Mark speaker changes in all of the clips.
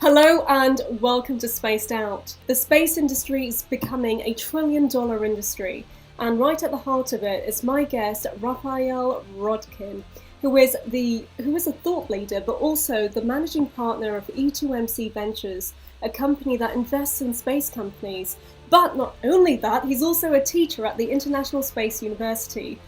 Speaker 1: Hello and welcome to Spaced Out. The space industry is becoming a trillion-dollar industry, and right at the heart of it is my guest, Raphael Roettgen, who is a thought leader, but also the managing partner of E2MC Ventures, a company that invests in space companies. But not only that, he's also a teacher at the International Space University.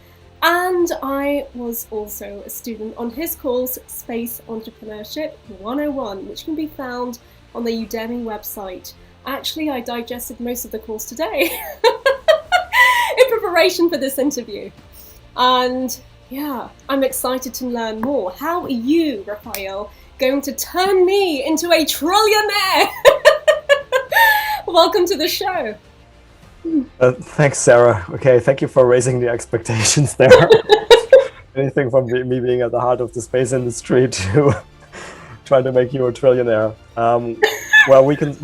Speaker 1: And I was also a student on his course, Space Entrepreneurship 101, which can be found on the Udemy website. Actually, I digested most of the course today in preparation for this interview. And yeah, I'm excited to learn more. How are you, Raphael, going to turn me into a trillionaire? Welcome to the show.
Speaker 2: Thanks, Sarah. Okay, thank you for raising the expectations there. Anything from me being at the heart of the space industry to trying to make you a trillionaire. Well, we can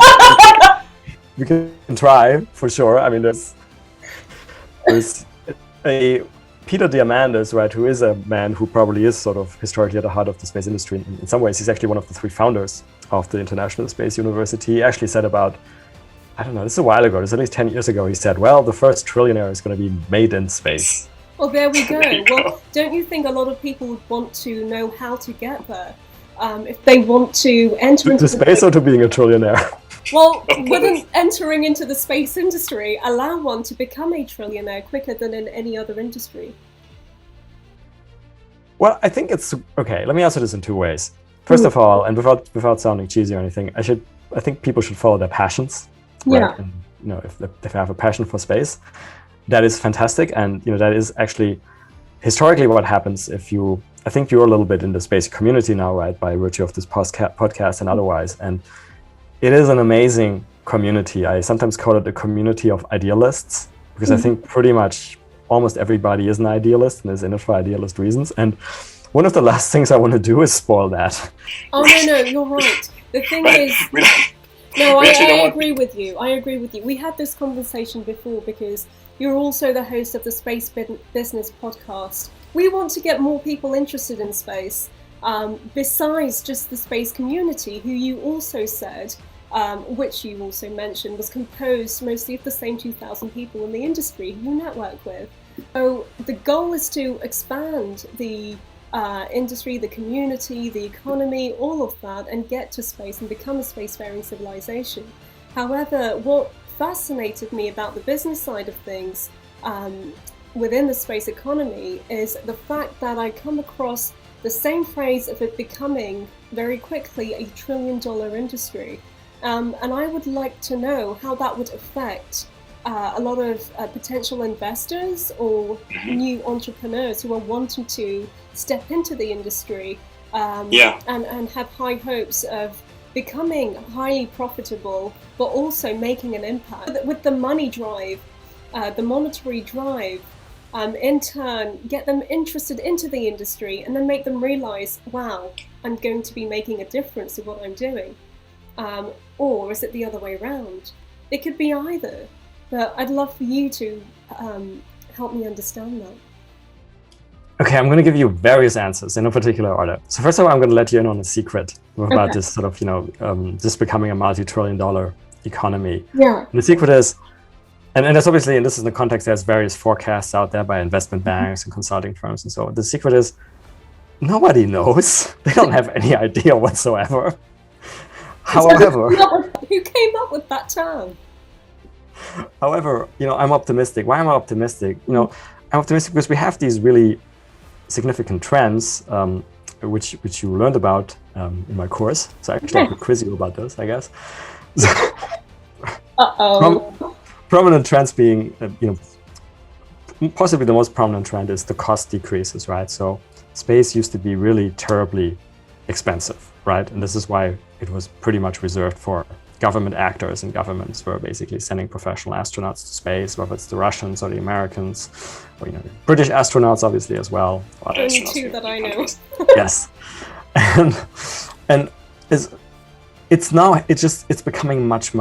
Speaker 2: try for sure. I mean, there's a Peter Diamandis, right, who is a man who probably is sort of historically at the heart of the space industry. In some ways, he's actually one of the three founders of the International Space University. He actually said about, I don't know, this is a while ago, this is at least 10 years ago, he said, well, the first trillionaire is going to be made in space.
Speaker 1: Well, there we go. Well, don't you think a lot of people would want to know how to get there? If they want to enter into
Speaker 2: space or to being a trillionaire?
Speaker 1: Well, wouldn't entering into the space industry allow one to become a trillionaire quicker than in any other industry?
Speaker 2: Well, I think it's, okay, let me answer this in two ways. First of all, and without sounding cheesy or anything, I think people should follow their passions. Right?
Speaker 1: Yeah.
Speaker 2: And, you know, if they have a passion for space, that is fantastic. And, you know, that is actually historically what happens if I think you're a little bit in the space community now, right, by virtue of this podcast and otherwise. And it is an amazing community. I sometimes call it a community of idealists, because I think pretty much almost everybody is an idealist and is in it for idealist reasons. And one of the last things I want to do is spoil that.
Speaker 1: Oh, no, you're right. The thing is... No, I agree with you. I agree with you. We had this conversation before because you're also the host of the Space Business podcast. We want to get more people interested in space, besides just the space community, who you also said, which you also mentioned, was composed mostly of the same 2,000 people in the industry who you network with. So the goal is to expand the industry, the community, the economy, all of that, and get to space and become a spacefaring civilization. However, what fascinated me about the business side of things within the space economy is the fact that I come across the same phrase of it becoming very quickly a trillion-dollar industry. And I would like to know how that would affect a lot of potential investors or new entrepreneurs who are wanting to step into the industry and have high hopes of becoming highly profitable, but also making an impact. With the money drive, the monetary drive, in turn, get them interested into the industry and then make them realize, wow, I'm going to be making a difference in what I'm doing. Or is it the other way around? It could be either. But I'd love for you to help me understand that.
Speaker 2: Okay, I'm going to give you various answers in no particular order. So first of all, I'm going to let you in on a secret about this sort of, this becoming a multi-trillion-dollar economy.
Speaker 1: Yeah.
Speaker 2: And the secret is, and there's obviously, and this is in the context, there's various forecasts out there by investment banks and consulting firms and so on. The secret is, nobody knows. They don't have any idea whatsoever. However,
Speaker 1: who came up with that term?
Speaker 2: However, I'm optimistic. Why am I optimistic? I'm optimistic because we have these really significant trends, which you learned about in my course. So actually, I could quiz you about this, I guess. Prominent trends being, possibly the most prominent trend is the cost decreases, right? So space used to be really terribly expensive, right? And this is why it was pretty much reserved for government actors, and governments were basically sending professional astronauts to space, whether it's the Russians or the Americans, or British astronauts obviously as well.
Speaker 1: Only two that I know.
Speaker 2: Yes, and it's becoming much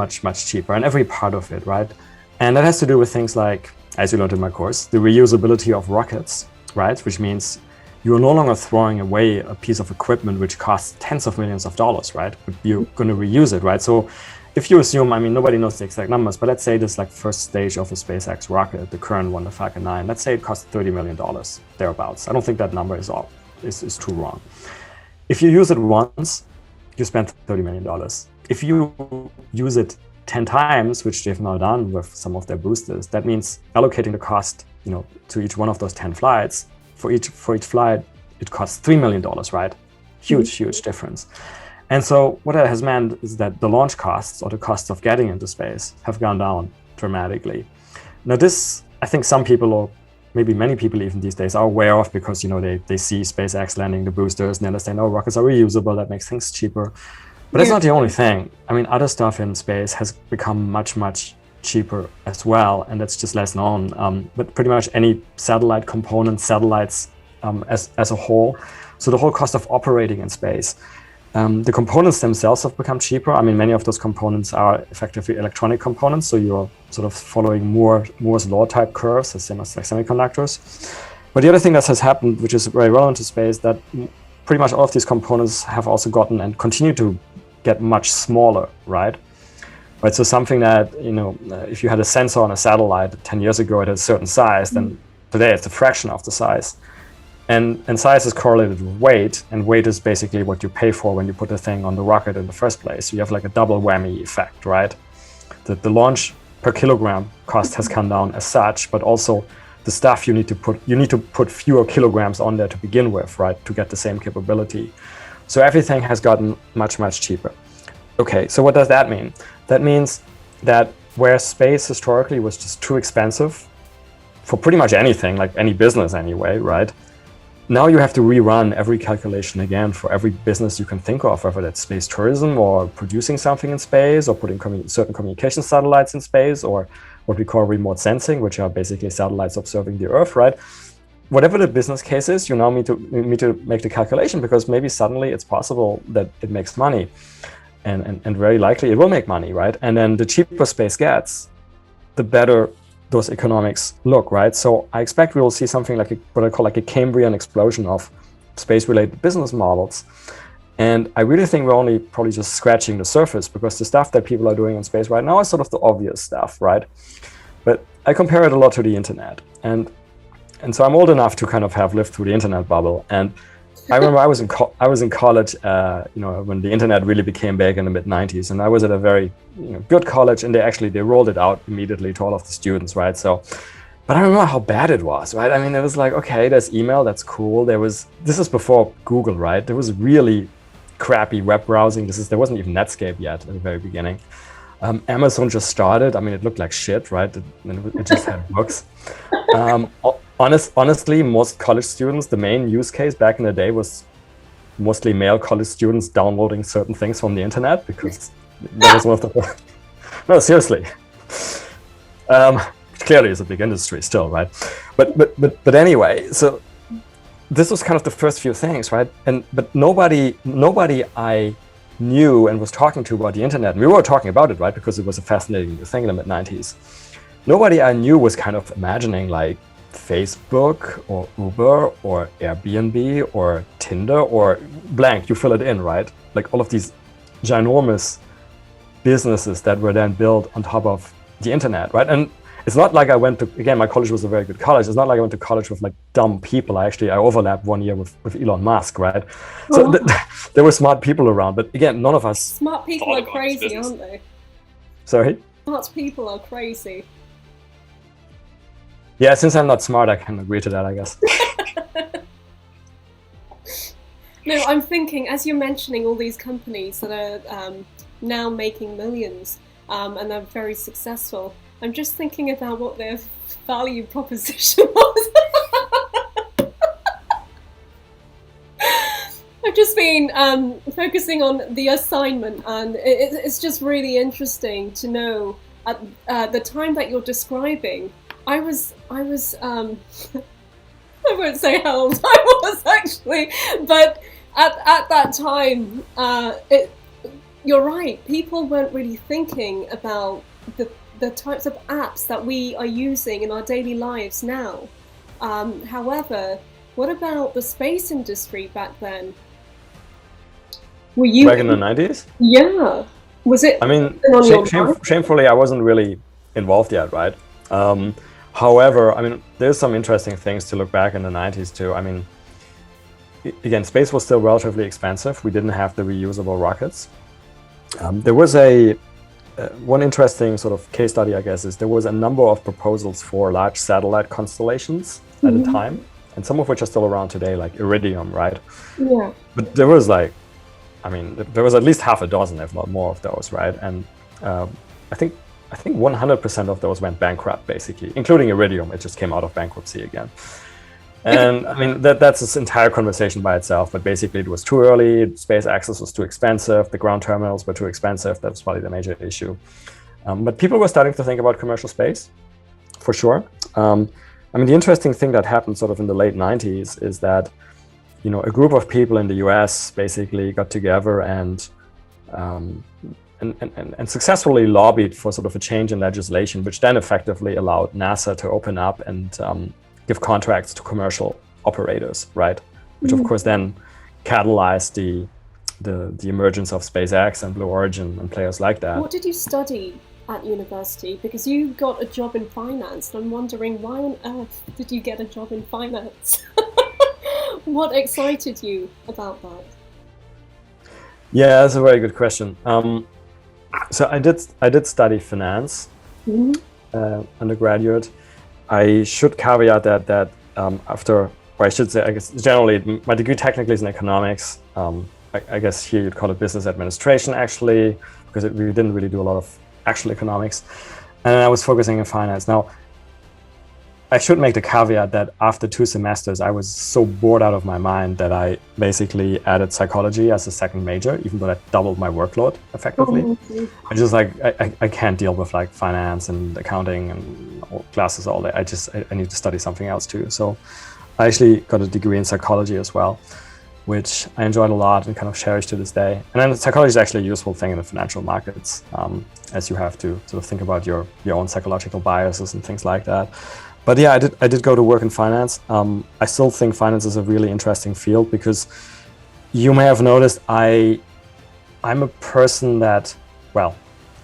Speaker 2: cheaper, and every part of it, right? And that has to do with things like, as you learned in my course, the reusability of rockets, right? Which means you're no longer throwing away a piece of equipment which costs tens of millions of dollars, right? But you're going to reuse it, right? So if you assume, I mean, nobody knows the exact numbers, but let's say this like first stage of a SpaceX rocket, the current one, the Falcon 9, let's say it costs $30 million, thereabouts. I don't think that number is too wrong. If you use it once, you spend $30 million. If you use it 10 times, which they've now done with some of their boosters, that means allocating the cost, to each one of those 10 flights. For each flight, it costs $3 million, right? Huge difference. And so what that has meant is that the launch costs, or the costs of getting into space, have gone down dramatically. Now this, I think some people, or maybe many people even these days, are aware of, because they see SpaceX landing the boosters and they understand, oh, rockets are reusable, that makes things cheaper. But that's not the only thing. I mean, other stuff in space has become much cheaper as well, and that's just less known. But pretty much any satellite component, satellites as a whole, so the whole cost of operating in space, the components themselves have become cheaper. I mean, many of those components are effectively electronic components, so you're sort of following Moore's law type curves, the same as like semiconductors. But the other thing that has happened, which is very relevant to space, that pretty much all of these components have also gotten and continue to get much smaller, right? Right, so something that, if you had a sensor on a satellite 10 years ago at a certain size, then today it's a fraction of the size. And size is correlated with weight, and weight is basically what you pay for when you put the thing on the rocket in the first place. So you have like a double whammy effect, right? The launch per kilogram cost has come down as such, but also the stuff you need to put fewer kilograms on there to begin with, right, to get the same capability. So everything has gotten much cheaper. Okay, so what does that mean? That means that where space historically was just too expensive for pretty much anything, like any business anyway, right? Now you have to rerun every calculation again for every business you can think of, whether that's space tourism or producing something in space or putting certain communication satellites in space, or what we call remote sensing, which are basically satellites observing the Earth, right? Whatever the business case is, you now need to make the calculation, because maybe suddenly it's possible that it makes money. And very likely it will make money, right? And then the cheaper space gets, the better those economics look, right? So I expect we will see something like what I call like a Cambrian explosion of space-related business models. And I really think we're only probably just scratching the surface, because the stuff that people are doing in space right now is sort of the obvious stuff, right? But I compare it a lot to the internet. And so I'm old enough to kind of have lived through the internet bubble. And I remember I was in college, when the internet really became big in the mid-90s, and I was at a very good college, and they rolled it out immediately to all of the students, right? So, but I remember how bad it was, right? I mean, it was like, okay, there's email, that's cool. This is before Google, right? There was really crappy web browsing. There wasn't even Netscape yet at the very beginning. Amazon just started. I mean, it looked like shit, right? It just had books. Honestly, most college students, the main use case back in the day was mostly male college students downloading certain things from the internet, because that was one of the... No, seriously. Clearly, it's a big industry still, right? But anyway, so this was kind of the first few things, right? But nobody I knew and was talking to about the internet, and we were talking about it, right? Because it was a fascinating thing in the mid-90s. Nobody I knew was kind of imagining like Facebook or Uber or Airbnb or Tinder or blank, you fill it in, right? Like all of these ginormous businesses that were then built on top of the internet, right? And it's not like I went to, again, my college was a very good college. It's not like I went to college with like dumb people. I overlapped 1 year with Elon Musk, right? So there were smart people around, but again, none of us...
Speaker 1: Smart people are crazy, aren't they?
Speaker 2: Sorry?
Speaker 1: Smart people are crazy.
Speaker 2: Yeah, since I'm not smart, I can agree to that, I guess.
Speaker 1: No, I'm thinking, as you're mentioning all these companies that are now making millions and are very successful, I'm just thinking about what their value proposition was. I've just been focusing on the assignment, and it's just really interesting to know at the time that you're describing. I was I won't say how old I was actually, but at that time, you're right. People weren't really thinking about the types of apps that we are using in our daily lives now. However, What about the space industry back then? Were you
Speaker 2: Back in the 90s?
Speaker 1: Yeah. Was it
Speaker 2: I mean,
Speaker 1: on your mind?
Speaker 2: shamefully, I wasn't really involved yet, right? However, I mean, there's some interesting things to look back in the 90s too. I mean, again, space was still relatively expensive. We didn't have the reusable rockets. There was one interesting sort of case study, I guess, is there was a number of proposals for large satellite constellations at a time, and some of which are still around today, like Iridium, right?
Speaker 1: Yeah.
Speaker 2: But there was there was at least half a dozen, if not more, of those, right? And I think 100% of those went bankrupt, basically, including Iridium. It just came out of bankruptcy again. And I mean, that's this entire conversation by itself, but basically it was too early, space access was too expensive, the ground terminals were too expensive. That was probably the major issue. But people were starting to think about commercial space, for sure. I mean, the interesting thing that happened sort of in the late 90s is that, you know, a group of people in the US basically got together and successfully lobbied for sort of a change in legislation, which then effectively allowed NASA to open up and give contracts to commercial operators, right? Which of course then catalyzed the emergence of SpaceX and Blue Origin and players like that.
Speaker 1: What did you study at university? Because you got a job in finance, and I'm wondering, why on earth did you get a job in finance? What excited you about that?
Speaker 2: Yeah, that's a very good question. So I did study finance undergraduate. I should caveat that after, or I should say, I guess generally, my degree technically is in economics. I guess here you'd call it business administration, actually, because we didn't really do a lot of actual economics. And I was focusing on finance. Now, I should make the caveat that after 2 semesters, I was so bored out of my mind that I basically added psychology as a second major, even though that doubled my workload effectively. I just I can't deal with like finance and accounting and classes all day. I need to study something else too. So I actually got a degree in psychology as well, which I enjoyed a lot and kind of cherish to this day. And then psychology is actually a useful thing in the financial markets, as you have to sort of think about your own psychological biases and things like that. But yeah, I did go to work in finance. I still think finance is a really interesting field because you may have noticed I'm a person that, well,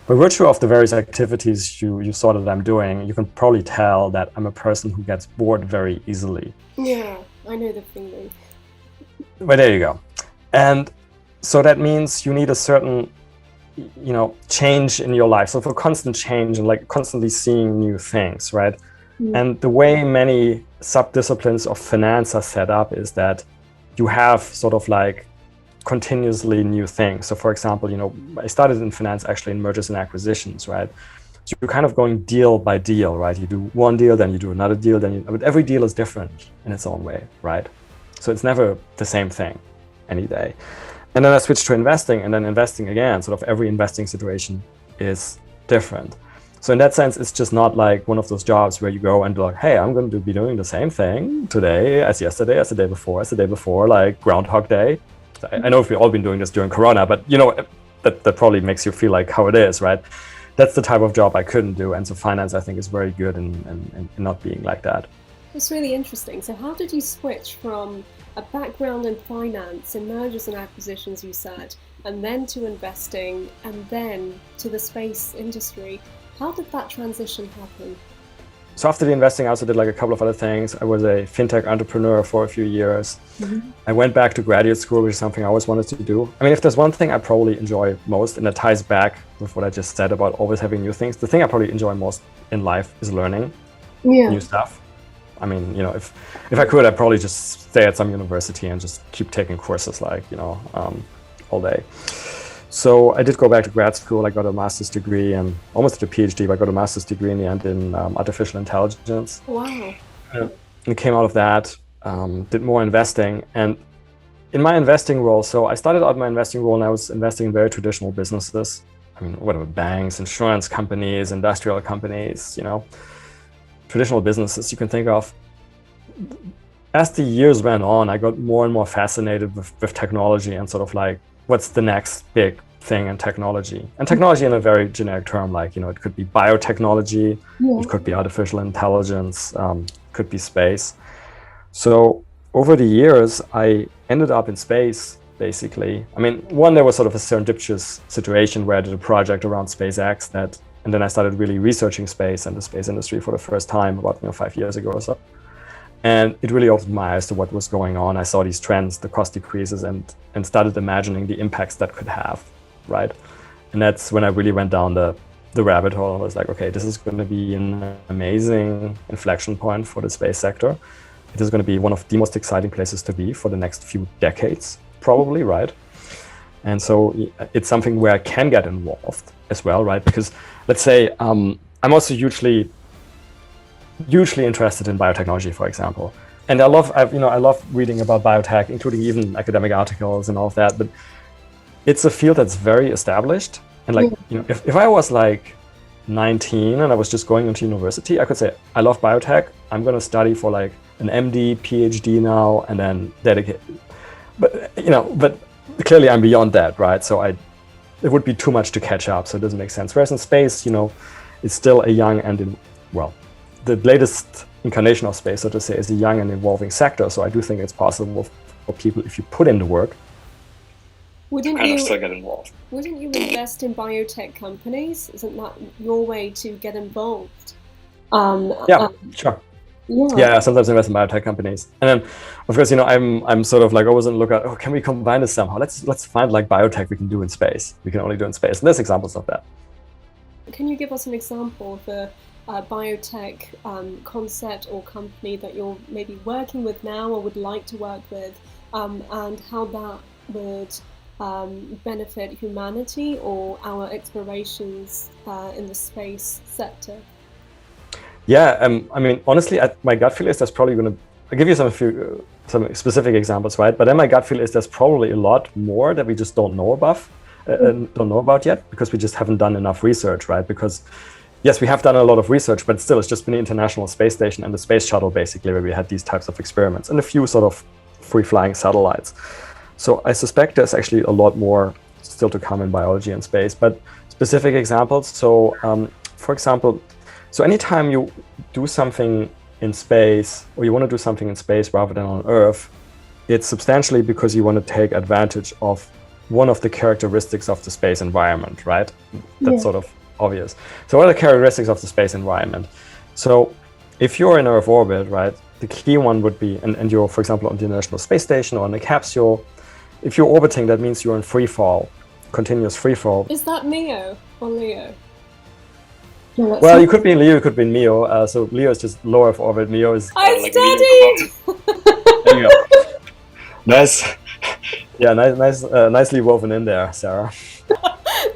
Speaker 2: by virtue of the various activities you saw that I'm doing, you can probably tell that I'm a person who gets bored very easily.
Speaker 1: Yeah, I know the feeling.
Speaker 2: But there you go. And so that means you need a certain, you know, change in your life. So for constant change and like constantly seeing new things, right? And the way many sub-disciplines of finance are set up is that you have sort of like continuously new things. So for example, you know, I started in finance actually in mergers and acquisitions, right? So you're kind of going deal by deal, right? You do one deal, then you do another deal, but every deal is different in its own way, right? So it's never the same thing any day. And then I switched to investing, and then investing again, sort of every investing situation is different. So in that sense, it's just not like one of those jobs where you go and like, hey, I'm going to be doing the same thing today as yesterday, as the day before, like Groundhog Day. I know we've all been doing this during Corona, but you know, that probably makes you feel like how it is, right? That's the type of job I couldn't do. And so finance, I think, is very good in not being like that.
Speaker 1: It's really interesting. So how did you switch from a background in finance, in mergers and acquisitions, you said, and then to investing, and then to the space industry? How did that transition happen?
Speaker 2: So after the investing, I also did like a couple of other things. I was a fintech entrepreneur for a few years. I went back to graduate school, which is something I always wanted to do. I mean, if there's one thing I probably enjoy most, and it ties back with what I just said about always having new things, the thing I probably enjoy most in life is learning new stuff. I mean, you know, if I could, I'd probably just stay at some university and just keep taking courses like, you know, all day. So I did go back to grad school. I got a master's degree and almost a PhD, but I got a master's degree in the end in artificial intelligence.
Speaker 1: Wow.
Speaker 2: And came out of that, did more investing. And in my investing role, so I started out my investing role and I was investing in very traditional businesses. I mean, whatever, banks, insurance companies, industrial companies, you know, traditional businesses you can think of. As the years went on, I got more and more fascinated with technology and sort of like, what's the next big thing in technology? And technology in a very generic term, like, you know, it could be biotechnology, it could be artificial intelligence, could be space. So over the years, I ended up in space, basically. I mean, one, there was sort of a serendipitous situation where I did a project around SpaceX and then I started really researching space and the space industry for the first time about 5 years ago or so. And it really opened my eyes to what was going on. I saw these trends, the cost decreases, and started imagining the impacts that could have, right? And that's when I really went down the rabbit hole and was like, okay, this is going to be an amazing inflection point for the space sector. It is going to be one of the most exciting places to be for the next few decades, probably, right? And so it's something where I can get involved as well, right? Because let's say I'm also hugely interested in biotechnology, for example. And I love reading about biotech, including even academic articles and all of that. But it's a field that's very established. And if I was like 19 and I was just going into university, I could say, I love biotech. I'm going to study for like an MD, PhD now, and then dedicate. But clearly I'm beyond that, right? So it would be too much to catch up. So it doesn't make sense. Whereas in space, it's still a young and the latest incarnation of space, so to say, is a young and evolving sector. So I do think it's possible for people, if you put in the work,
Speaker 1: Wouldn't
Speaker 3: kind
Speaker 1: you
Speaker 3: of still get involved.
Speaker 1: Wouldn't you invest in biotech companies? Isn't that your way to get involved?
Speaker 2: Sure. Yeah, sometimes invest in biotech companies, and then, of course, I'm sort of like always on the lookout. Oh, can we combine this somehow? Let's find like biotech we can do in space. We can only do in space, and there's examples of that.
Speaker 1: Can you give us an example of a biotech concept or company that you're maybe working with now or would like to work with, and how that would benefit humanity or our explorations in the space sector?
Speaker 2: Yeah, I mean, honestly, my gut feel is there's probably going to. I'll give you some specific examples, right? But then my gut feel is there's probably a lot more that we just don't know about yet, because we just haven't done enough research, right? Because yes, we have done a lot of research, but still, it's just been the International Space Station and the Space Shuttle, basically, where we had these types of experiments and a few sort of free-flying satellites. So I suspect there's actually a lot more still to come in biology and space. But specific examples, so for example, so anytime you do something in space, or you want to do something in space rather than on Earth, it's substantially because you want to take advantage of one of the characteristics of the space environment, right? That's sort of obvious. So what are the characteristics of the space environment? So if you're in Earth orbit, right, the key one would be, and you're, for example, on the International Space Station or in a capsule, if you're orbiting, that means you're in free fall, continuous free fall.
Speaker 1: Is that Neo or Leo?
Speaker 2: No, well, you could be in Leo, you could be in Meo. So Leo is just low Earth orbit. Meo is.
Speaker 1: I studied.
Speaker 2: There you go. Nice. Yeah, nicely woven in there, Sarah.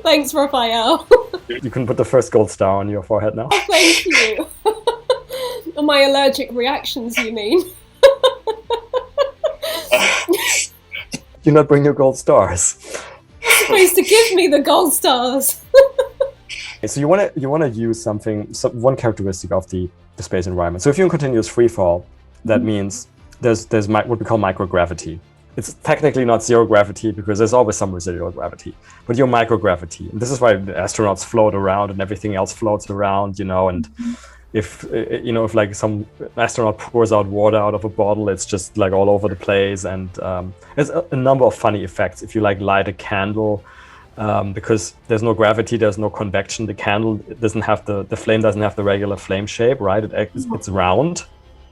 Speaker 1: Thanks, Raphael.
Speaker 2: You can put the first gold star on your forehead now.
Speaker 1: Oh, thank you. My allergic reactions, you mean?
Speaker 2: Do not bring your gold stars.
Speaker 1: You're supposed to give me the gold stars.
Speaker 2: So you want to use one characteristic of the space environment. So if you're in continuous free fall, that means there's what we call microgravity. It's technically not zero gravity because there's always some residual gravity, but you're microgravity. And this is why the astronauts float around and everything else floats around, and if like some astronaut pours out water out of a bottle, it's just like all over the place. And there's a number of funny effects. If you like light a candle, because there's no gravity, there's no convection, the candle doesn't have the flame doesn't have the regular flame shape, right? It's round,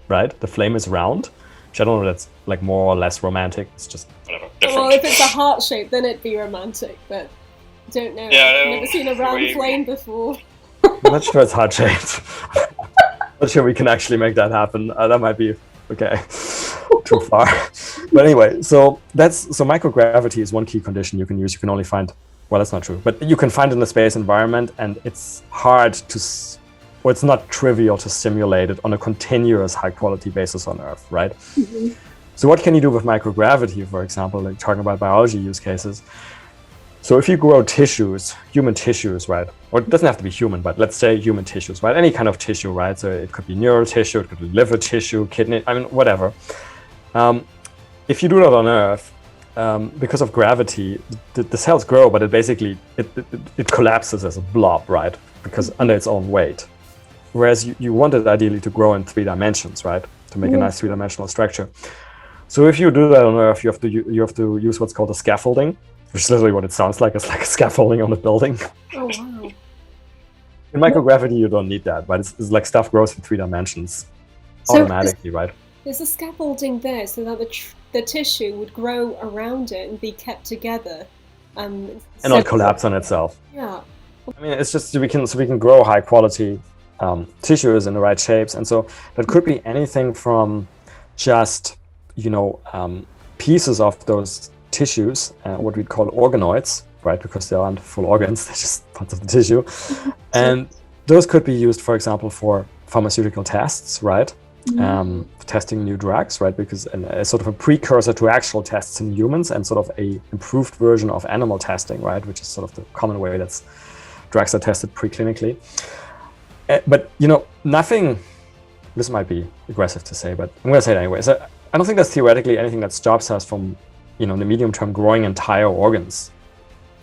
Speaker 2: right? The flame is round. Which I don't know, that's like more or less romantic. It's just
Speaker 3: whatever.
Speaker 1: Well, if it's a heart shape, then it'd be romantic, but I don't know.
Speaker 3: Yeah,
Speaker 1: I've never seen a round flame before.
Speaker 2: I'm not sure it's heart shaped. Not sure we can actually make that happen. That might be okay. Too far. But anyway, so microgravity is one key condition you can use. You can only find, well, that's not true, but you can find in the space environment, and it's hard to, or it's not trivial to simulate it on a continuous high quality basis on Earth, right? Mm-hmm. So what can you do with microgravity, for example, like talking about biology use cases? So if you grow tissues, human tissues, right? Or it doesn't have to be human, but let's say human tissues, right? Any kind of tissue, right? So it could be neural tissue, it could be liver tissue, kidney, whatever. If you do that on Earth, because of gravity, the cells grow, but it collapses as a blob, right? Because under its own weight. Whereas you want it ideally to grow in 3 dimensions, right? To make a nice 3-dimensional structure. So if you do that on Earth, you have to use what's called a scaffolding, which is literally what it sounds like. It's like a scaffolding on a building.
Speaker 1: Oh wow!
Speaker 2: In microgravity, you don't need that, but it's like stuff grows in 3 dimensions automatically, right?
Speaker 1: There's a scaffolding there so that the tissue would grow around it and be kept together,
Speaker 2: and not collapse on itself.
Speaker 1: Yeah.
Speaker 2: I mean, it's just so we can grow high quality tissues in the right shapes, and so that could be anything from just pieces of those tissues, what we'd call organoids, right? Because they aren't full organs; they're just parts of the tissue, and those could be used, for example, for pharmaceutical tests, right? Testing new drugs, right? Because a sort of a precursor to actual tests in humans, and sort of a improved version of animal testing, right? Which is sort of the common way that's drugs are tested preclinically. But nothing. This might be aggressive to say, but I'm going to say it anyway. So I don't think there's theoretically anything that stops us from, in the medium term, growing entire organs.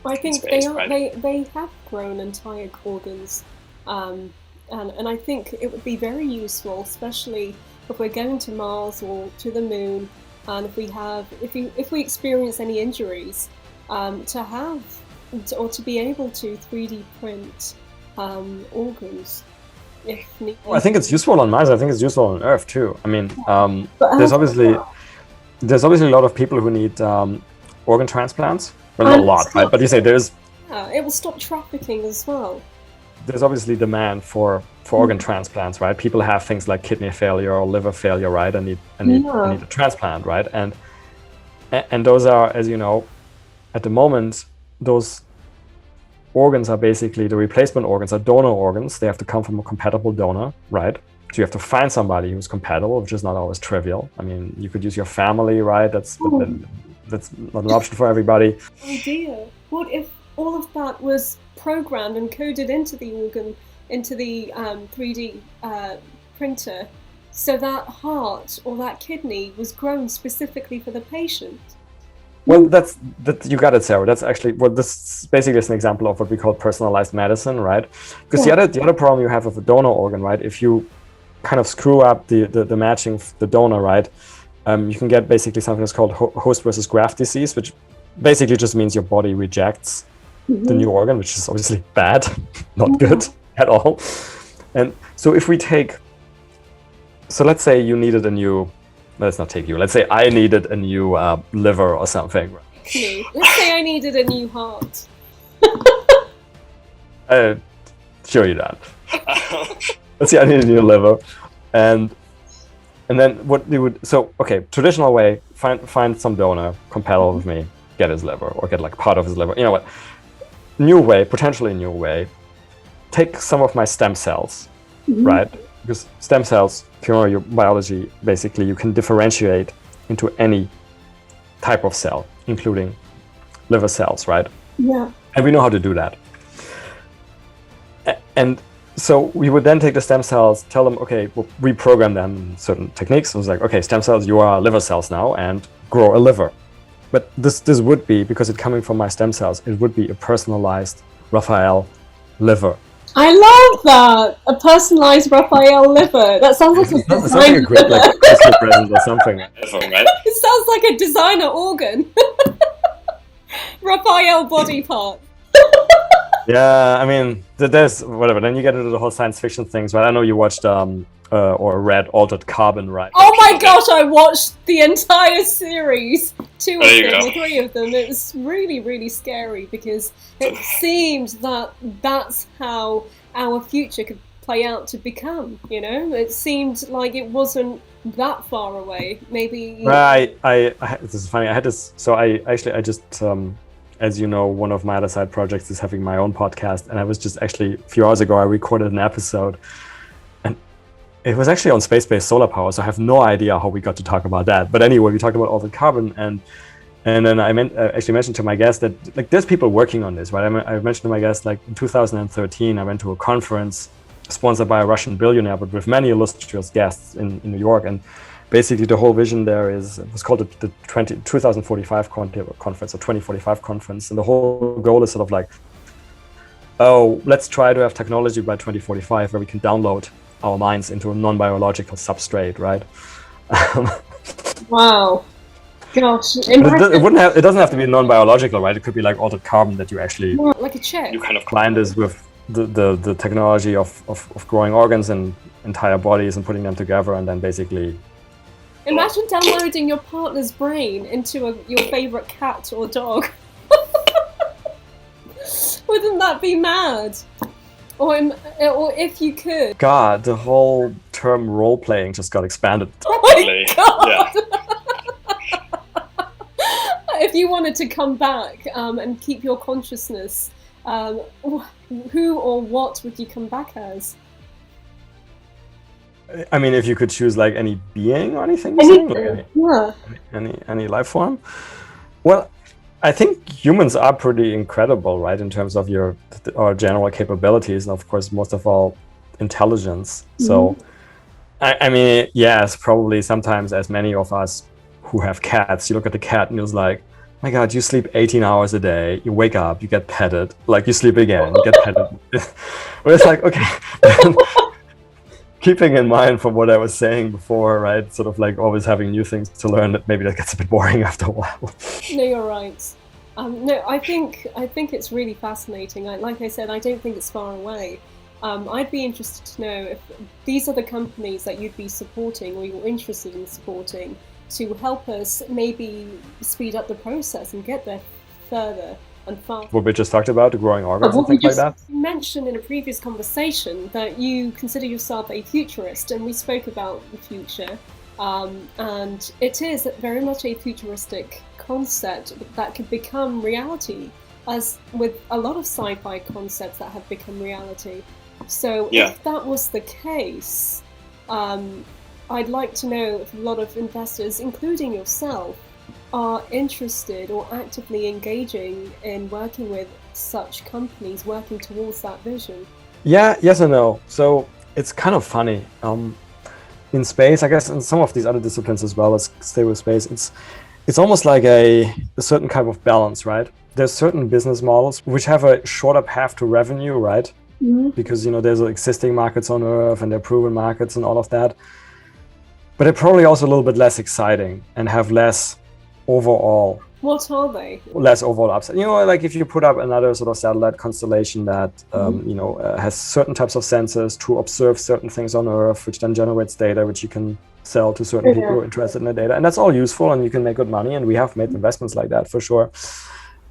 Speaker 1: I think space, they have grown entire organs. And I think it would be very useful, especially if we're going to Mars or to the Moon, and if we experience any injuries, to be able to 3D print organs. If need.
Speaker 2: I think it's useful on Mars. I think it's useful on Earth too. I mean, there's obviously a lot of people who need organ transplants. Well, not a lot, right? But you say there's.
Speaker 1: Yeah, it will stop trafficking as well.
Speaker 2: There's obviously demand for organ transplants, right? People have things like kidney failure or liver failure, right? And need a transplant, right? And those are, as you know, at the moment, those organs are basically the replacement organs are donor organs. They have to come from a compatible donor, right? So you have to find somebody who's compatible, which is not always trivial. I mean, you could use your family, right? That's not an option for everybody.
Speaker 1: Idea. What if all of that was programmed and coded into the organ, into the 3D printer, so that heart or that kidney was grown specifically for the patient?
Speaker 2: Well, that you got it, Sarah. That's actually this basically is an example of what we call personalized medicine, right? Because the other problem you have with a donor organ, right? If you kind of screw up the matching of the donor, right? You can get basically something that's called host versus graft disease, which basically just means your body rejects the new organ, which is obviously bad, not good at all. And so if we let's say you needed a new. Let's not take you. Let's say I needed a new liver or something.
Speaker 1: Let's say I needed a new heart.
Speaker 2: Sure you don't. Let's say I need a new liver, and then what we would. So okay, traditional way: find some donor compatible with me, get his liver or get like part of his liver. You know what? Potentially new way. Take some of my stem cells, right? Because stem cells, if you know your biology, basically you can differentiate into any type of cell, including liver cells, right?
Speaker 1: Yeah.
Speaker 2: And we know how to do that. And so we would then take the stem cells, tell them, okay, we'll reprogram them in certain techniques. It was like, okay, stem cells, you are liver cells now, and grow a liver. But this would be, because it's coming from my stem cells, it would be a personalized Raphael liver.
Speaker 1: I love that! A personalized Raphael liver. That sounds like
Speaker 2: it sounds like a great Christmas present or something.
Speaker 1: It sounds like a designer organ. Raphael body part.
Speaker 2: Yeah, I mean, there's whatever. Then you get into the whole science fiction things, right? I know you watched or read Altered Carbon, right?
Speaker 1: Oh my gosh, I watched the entire series. 2 of them, or 3 of them. It was really, really scary because it seemed that that's how our future could play out to become, It seemed like it wasn't that far away. Maybe...
Speaker 2: Right, this is funny. I had this... So I just... as you know, one of my other side projects is having my own podcast, and I was just actually, a few hours ago, I recorded an episode, and it was actually on space-based solar power, so I have no idea how we got to talk about that. But anyway, we talked about Altered Carbon, and then I actually mentioned to my guest that, like, there's people working on this, right? I mentioned to my guest, like, in 2013, I went to a conference sponsored by a Russian billionaire, but with many illustrious guests in New York, and basically the whole vision there it was called the 2045 conference or 2045 conference, and the whole goal is sort of like, let's try to have technology by 2045 where we can download our minds into a non-biological substrate, right?
Speaker 1: Wow. Gosh,
Speaker 2: It doesn't have to be non-biological, right? It could be like altered carbon that you actually
Speaker 1: like a chip.
Speaker 2: You kind of combine this with the technology of growing organs and entire bodies and putting them together, and then basically.
Speaker 1: Imagine downloading your partner's brain into your favorite cat or dog. Wouldn't that be mad? Or if you could.
Speaker 2: God, the whole term role-playing just got expanded.
Speaker 1: Oh my God! Yeah. If you wanted to come back and keep your consciousness, who or what would you come back as?
Speaker 2: I mean, if you could choose like any being or anything, any life form. Well, I think humans are pretty incredible, right, in terms of our general capabilities, and of course, most of all, intelligence. Mm-hmm. So, I mean, yes, probably sometimes, as many of us who have cats, you look at the cat and you're like, my God, you sleep 18 hours a day, you wake up, you get petted, like you sleep again, you get petted. But it's like, okay. Keeping in mind from what I was saying before, right? Sort of like always having new things to learn, that maybe that gets a bit boring after a while.
Speaker 1: No, you're right. No, I think it's really fascinating. Like I said, I don't think it's far away. I'd be interested to know if these are the companies that you'd be supporting or you're interested in supporting to help us maybe speed up the process and get there further and faster.
Speaker 2: What we just talked about, the growing organs and things like that?
Speaker 1: You mentioned in a previous conversation that you consider yourself a futurist, and we spoke about the future, and it is very much a futuristic concept that could become reality, as with a lot of sci-fi concepts that have become reality. So if that was the case, I'd like to know if a lot of investors, including yourself, are interested or actively engaging in working with such companies, working towards that vision.
Speaker 2: Yeah, yes and no. So it's kind of funny. In space, I guess, in some of these other disciplines as well, let's stay with space, it's almost like a certain type of balance, right? There's certain business models which have a shorter path to revenue, right? Mm-hmm. Because, there's existing markets on Earth and they're proven markets and all of that. But they're probably also a little bit less exciting and have less overall.
Speaker 1: What are they?
Speaker 2: Less overall upside. Like if you put up another sort of satellite constellation that, has certain types of sensors to observe certain things on Earth, which then generates data, which you can sell to certain people who are interested in the data. And that's all useful and you can make good money. And we have made investments like that for sure.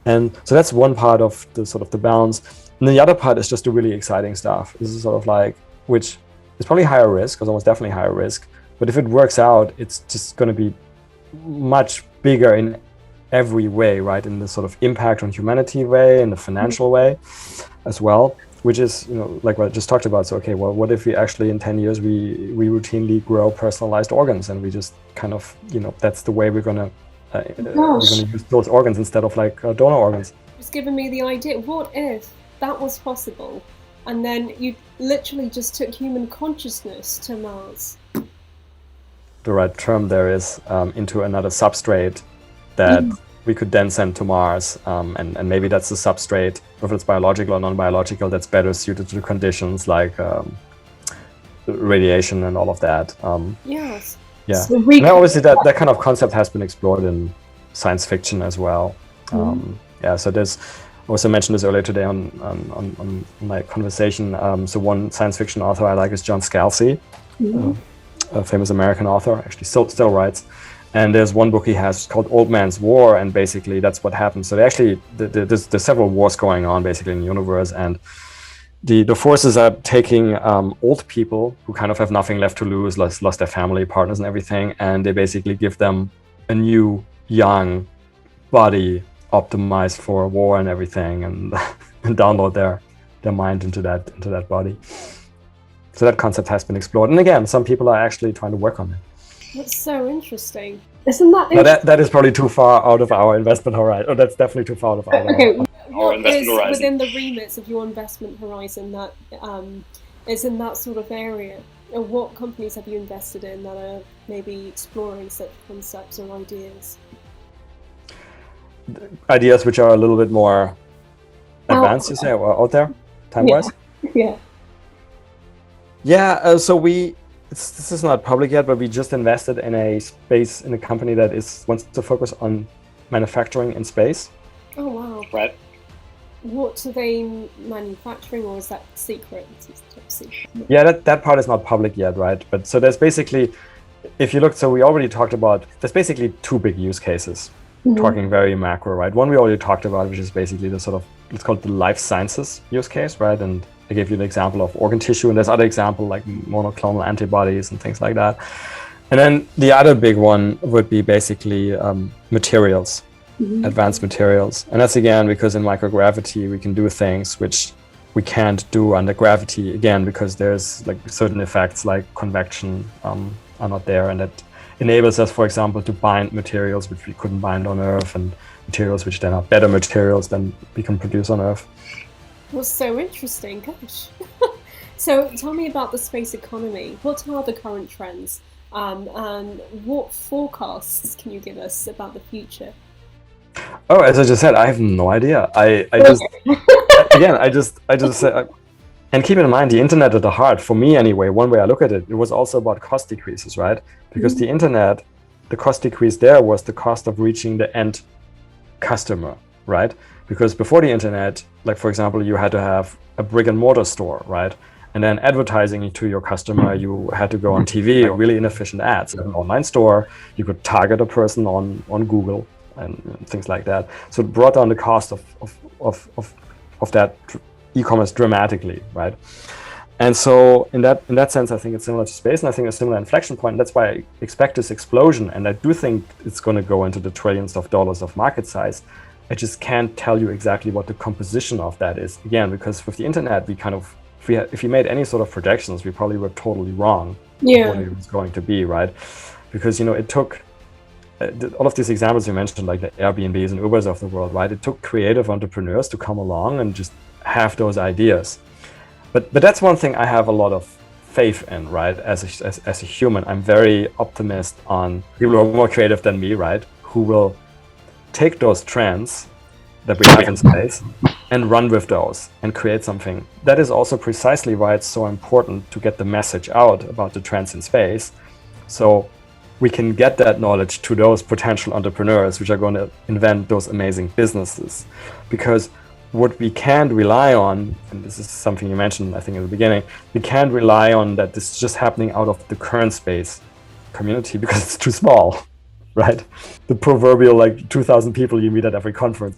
Speaker 2: And so that's one part of the sort of the balance. And then the other part is just the really exciting stuff. This is sort of like, which is probably higher risk, because almost definitely higher risk. But if it works out, it's just going to be much bigger in every way, right? In the sort of impact on humanity way, in the financial way as well, which is, like what I just talked about. So, okay, well, what if we actually in 10 years, we routinely grow personalized organs and we just kind of, that's the way we're going to use those organs instead of like donor organs.
Speaker 1: It's given me the idea, what if that was possible? And then you literally just took human consciousness to Mars.
Speaker 2: The right term there is into another substrate that we could then send to Mars, and maybe that's the substrate, whether it's biological or non-biological, that's better suited to the conditions like radiation and all of that.
Speaker 1: Yes.
Speaker 2: Yeah. So and obviously that kind of concept has been explored in science fiction as well. So there's, I also mentioned this earlier today on my conversation. So one science fiction author I like is John Scalzi. A famous American author, actually still writes. And there's one book he has called Old Man's War, and basically that's what happens. So there's several wars going on basically in the universe, and the forces are taking old people who kind of have nothing left to lose, lost their family, partners and everything, and they basically give them a new, young body optimized for war and everything, and download their mind into that body. So that concept has been explored. And again, some people are actually trying to work on it.
Speaker 1: That's so interesting. Isn't that interesting?
Speaker 2: That is probably too far out of our investment horizon. Oh, that's definitely too far out of our
Speaker 1: investment horizon. Within the remits of your investment horizon that is in that sort of area? What companies have you invested in that are maybe exploring such concepts or ideas?
Speaker 2: Ideas which are a little bit more advanced, you say, or out there, time-wise?
Speaker 1: Yeah.
Speaker 2: Yeah, so we this is not public yet, but we just invested in a company that wants to focus on manufacturing in space.
Speaker 1: Oh wow!
Speaker 3: Right.
Speaker 1: What are they manufacturing, or is that secret? It's top secret.
Speaker 2: Yeah, that part is not public yet, right? But so there's basically, if you look, so we already talked about, there's basically two big use cases, talking very macro, right? One we already talked about, which is basically the sort of, let's call it the life sciences use case, right? And I gave you an example of organ tissue, and there's other example like monoclonal antibodies and things like that. And then the other big one would be basically materials, advanced materials. And that's again, because in microgravity, we can do things which we can't do under gravity, again, because there's like certain effects like convection are not there. And that enables us, for example, to bind materials which we couldn't bind on Earth, and materials which then are better materials than we can produce on Earth.
Speaker 1: Well, so interesting, gosh. So tell me about the space economy. What are the current trends? And what forecasts can you give us about the future?
Speaker 2: Oh, as I just said, I have no idea. I just again, I just said, and keep in mind the internet at the heart, for me anyway, one way I look at it, it was also about cost decreases, right? Because the internet, the cost decrease there was the cost of reaching the end customer, right? Because before the internet, like for example, you had to have a brick and mortar store, right? And then advertising to your customer, you had to go on TV, really inefficient ads. An online store, you could target a person on Google and things like that. So it brought down the cost of that e-commerce dramatically, right? And so in that sense, I think it's similar to space, and I think a similar inflection point. That's why I expect this explosion, and I do think it's going to go into the trillions of dollars of market size. I just can't tell you exactly what the composition of that is. Again, because with the internet, we kind of, if we made any sort of projections, we probably were totally wrong what it was going to be, right? Because, it took all of these examples you mentioned, like the Airbnbs and Ubers of the world, right? It took creative entrepreneurs to come along and just have those ideas. But that's one thing I have a lot of faith in, right? As a human, I'm very optimist on people who are more creative than me, right? Who will take those trends that we have in space and run with those and create something. That is also precisely why it's so important to get the message out about the trends in space, so we can get that knowledge to those potential entrepreneurs which are going to invent those amazing businesses. Because what we can't rely on, and this is something you mentioned, I think, in the beginning, we can't rely on that this is just happening out of the current space community because it's too small, right? The proverbial 2,000 people you meet at every conference.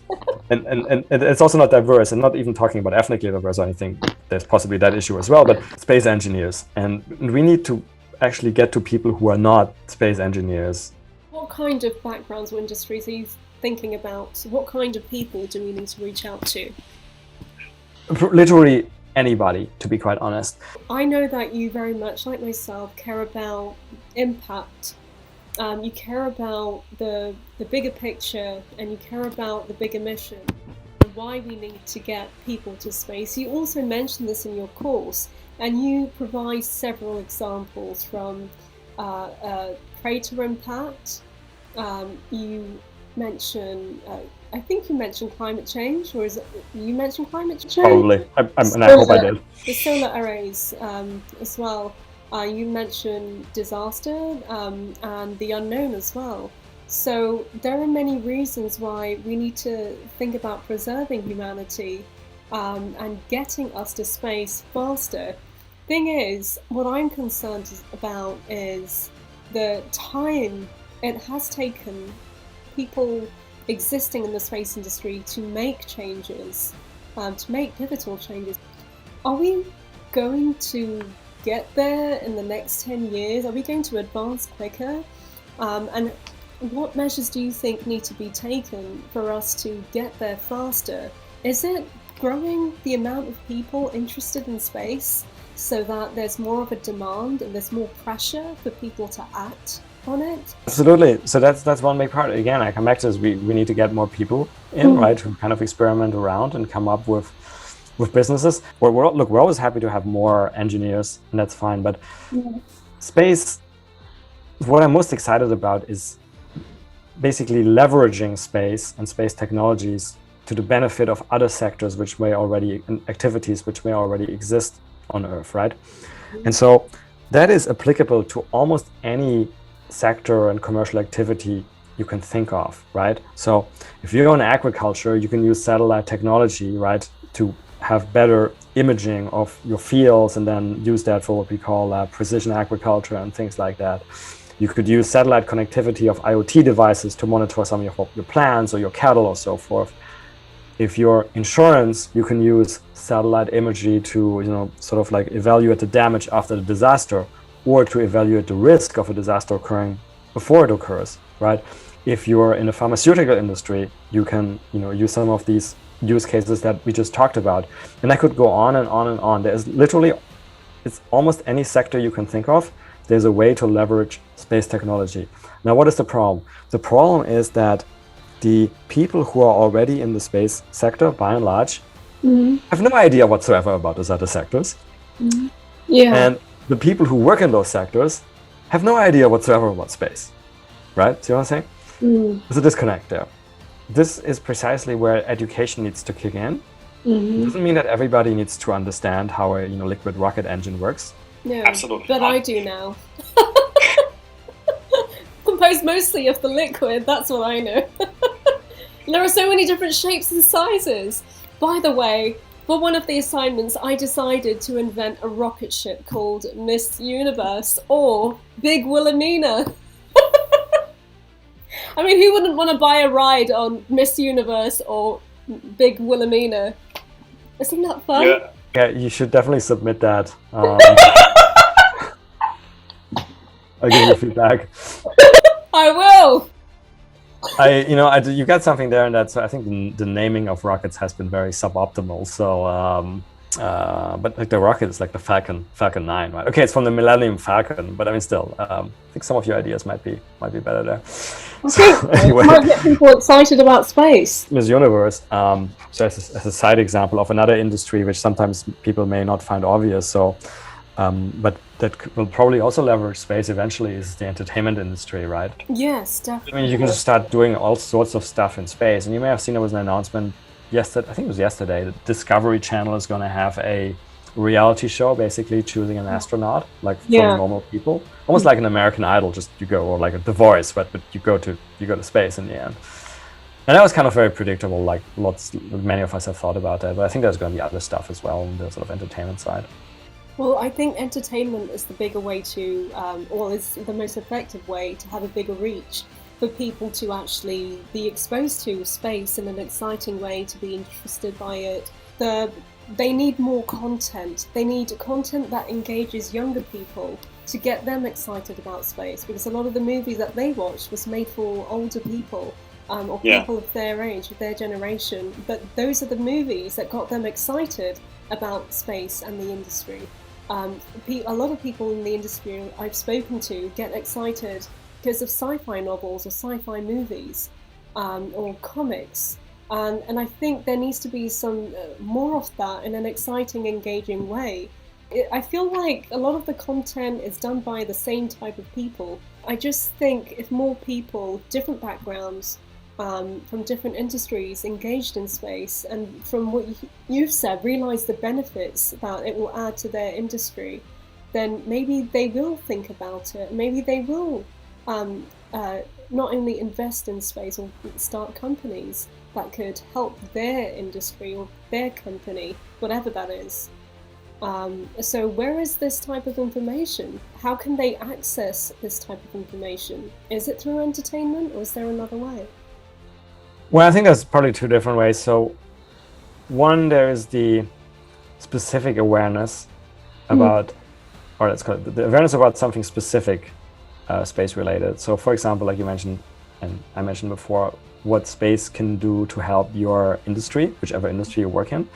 Speaker 2: And it's also not diverse, and not even talking about ethnically diverse or anything. There's possibly that issue as well, but space engineers. And we need to actually get to people who are not space engineers.
Speaker 1: What kind of backgrounds or industries are you thinking about? What kind of people do we need to reach out to?
Speaker 2: Literally anybody, to be quite honest.
Speaker 1: I know that you very much, like myself, care about impact. You care about the bigger picture, and you care about the bigger mission, and why we need to get people to space. You also mentioned this in your course, and you provide several examples from crater impact. You mention, I think you mentioned climate change, or is it you mentioned climate change?
Speaker 2: Probably, and I hope I did.
Speaker 1: The solar arrays as well. You mentioned disaster and the unknown as well. So there are many reasons why we need to think about preserving humanity and getting us to space faster. Thing is, what I'm concerned about is the time it has taken people existing in the space industry to make changes, to make pivotal changes. Are we going to get there in the next 10 years? Are we going to advance quicker? And what measures do you think need to be taken for us to get there faster? Is it growing the amount of people interested in space so that there's more of a demand and there's more pressure for people to act on it?
Speaker 2: Absolutely. So that's one big part. Again, I come back to this, we need to get more people in, right, who kind of experiment around and come up with businesses. We're always happy to have more engineers, and that's fine. But space, what I'm most excited about is basically leveraging space and space technologies to the benefit of other sectors activities which may already exist on Earth, right? And so that is applicable to almost any sector and commercial activity you can think of, right? So if you're in agriculture, you can use satellite technology, right, to have better imaging of your fields and then use that for what we call precision agriculture and things like that. You could use satellite connectivity of IoT devices to monitor some of your plants or your cattle or so forth. If you're insurance, you can use satellite imagery to, sort of like evaluate the damage after the disaster, or to evaluate the risk of a disaster occurring before it occurs, right? If you're in the pharmaceutical industry, you can, use some of these use cases that we just talked about. And I could go on and on and on. There's literally, it's almost any sector you can think of, there's a way to leverage space technology. Now, what is the problem? The problem is that the people who are already in the space sector, by and large, have no idea whatsoever about those other sectors.
Speaker 1: Yeah.
Speaker 2: And the people who work in those sectors have no idea whatsoever about space, right? See what I'm saying? There's a disconnect there. This is precisely where education needs to kick in. It doesn't mean that everybody needs to understand how a liquid rocket engine works.
Speaker 1: No,
Speaker 3: Absolutely
Speaker 1: but
Speaker 3: not.
Speaker 1: I do now. Composed mostly of the liquid, that's what I know. There are so many different shapes and sizes. By the way, for one of the assignments, I decided to invent a rocket ship called Miss Universe or Big Wilhelmina. I mean, who wouldn't want to buy a ride on Miss Universe or Big Wilhelmina? Isn't that fun?
Speaker 2: Yeah, you should definitely submit that. I'll give you feedback.
Speaker 1: I will.
Speaker 2: You got something there, and that's, I think the naming of rockets has been very suboptimal. So, but like the rocket is like the Falcon 9, right? Okay, it's from the Millennium Falcon, but I mean, still, I think some of your ideas might be better there.
Speaker 1: So, anyway, might get people excited about space.
Speaker 2: Miss Universe, so as a side example of another industry which sometimes people may not find obvious. So, but that will probably also leverage space eventually is the entertainment industry, right?
Speaker 1: Yes, definitely.
Speaker 2: I mean, you can just start doing all sorts of stuff in space, and you may have seen there was an announcement yesterday. I think it was yesterday. The Discovery Channel is going to have a reality show, basically choosing an astronaut, like for normal people, almost like an American Idol. Just you go, or like a The Voice, but you go to space in the end. And that was kind of very predictable. Like many of us have thought about that, but I think there's going to be other stuff as well on the sort of entertainment side.
Speaker 1: Well, I think entertainment is the bigger way to, or is the most effective way to have a bigger reach for people to actually be exposed to space in an exciting way, to be interested by it. They need more content. They need content that engages younger people to get them excited about space, because a lot of the movies that they watched was made for older people or people of their age, of their generation. But those are the movies that got them excited about space and the industry. A lot of people in the industry I've spoken to get excited because of sci-fi novels or sci-fi movies or comics. And I think there needs to be some more of that in an exciting, engaging way. I feel like a lot of the content is done by the same type of people. I just think if more people, different backgrounds, from different industries engaged in space, and from what you've said, realize the benefits that it will add to their industry, then maybe they will think about it. Maybe they will not only invest in space or start companies that could help their industry or their company, whatever that is. So where is this type of information? How can they access this type of information? Is it through entertainment, or is there another way?
Speaker 2: Well, I think there's probably two different ways. So one, there is the specific awareness about, or let's call it the awareness about something specific, space related. So for example, like you mentioned, and I mentioned before, what space can do to help your industry, whichever industry you work in.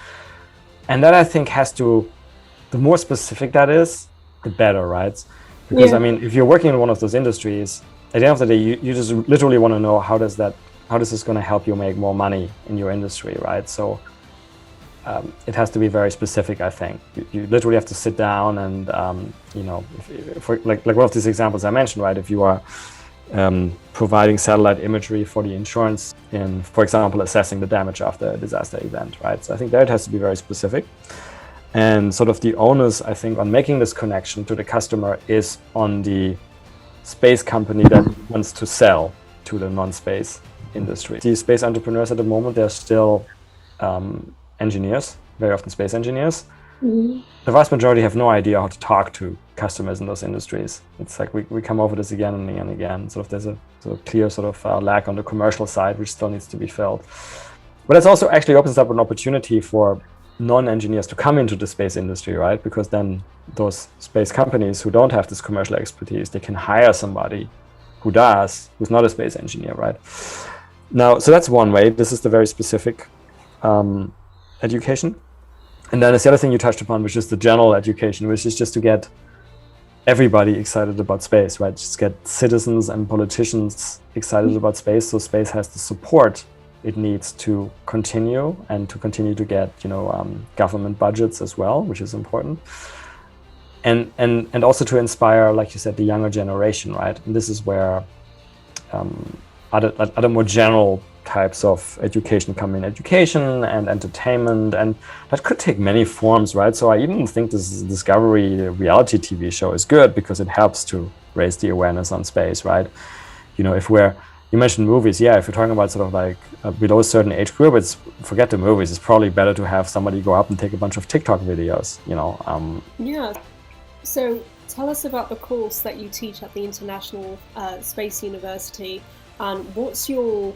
Speaker 2: And that, I think, the more specific that is, the better, right? Because I mean, if you're working in one of those industries, at the end of the day, you just literally want to know how this is going to help you make more money in your industry, right? So it has to be very specific, I think. You literally have to sit down and, like one of these examples I mentioned, right? If you are providing satellite imagery for the insurance in, for example, assessing the damage after a disaster event, right? So I think there it has to be very specific. And sort of the onus, I think, on making this connection to the customer is on the space company that wants to sell to the non-space industry. The space entrepreneurs at the moment, they're still engineers, very often space engineers. Mm-hmm. The vast majority have no idea how to talk to customers in those industries. It's like we come over this again and again and again. Sort of there's a sort of clear sort of lack on the commercial side, which still needs to be filled. But it also actually opens up an opportunity for non-engineers to come into the space industry, right? Because then those space companies who don't have this commercial expertise, they can hire somebody who does, who's not a space engineer, right? Now, so that's one way. This is the very specific education. And then there's the other thing you touched upon, which is the general education, which is just to get everybody excited about space, right? Just get citizens and politicians excited about space, so space has the support it needs to continue and to continue to get, government budgets as well, which is important. And also to inspire, like you said, the younger generation, right? And this is where other more general types of education come in, education and entertainment, and that could take many forms, right? So I even think this Discovery reality TV show is good because it helps to raise the awareness on space, right? You mentioned movies, yeah, if you're talking about sort of like below a certain age group, forget the movies. It's probably better to have somebody go up and take a bunch of TikTok videos,
Speaker 1: Yeah. So tell us about the course that you teach at the International Space University, and what's your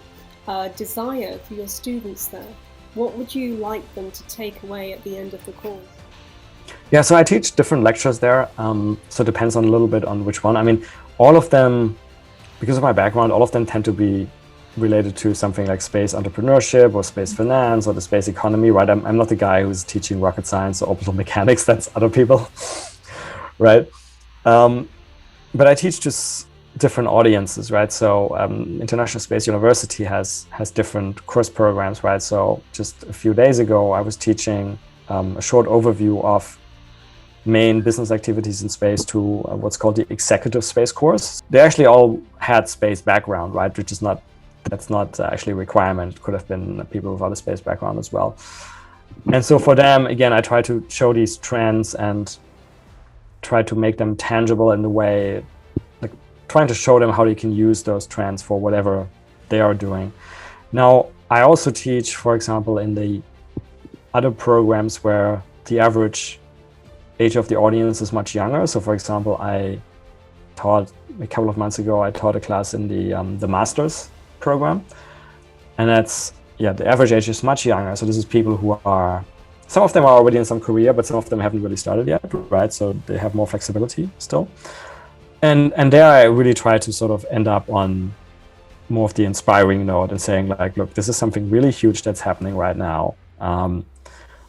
Speaker 1: desire for your students there? What would you like them to take away at the end of the course?
Speaker 2: Yeah, so I teach different lectures there. So it depends on a little bit on which one. I mean, all of them, because of my background, all of them tend to be related to something like space entrepreneurship or space finance or the space economy, right? I'm not the guy who's teaching rocket science or orbital mechanics, that's other people, right? But I teach just different audiences, right? So International Space University has different course programs, right? So just a few days ago, I was teaching a short overview of main business activities in space to what's called the executive space course. They actually all had space background, right? That's not actually a requirement. It could have been people with other space background as well. And so for them, again, I try to show these trends and try to make them tangible in the way, like trying to show them how they can use those trends for whatever they are doing. Now, I also teach, for example, in the other programs where the average age of the audience is much younger. So for example, I taught a couple of months ago, I taught a class in the master's program. And the average age is much younger. So this is people who some of them are already in some career, but some of them haven't really started yet, right? So they have more flexibility still. And there I really try to sort of end up on more of the inspiring note and saying like, look, this is something really huge that's happening right now.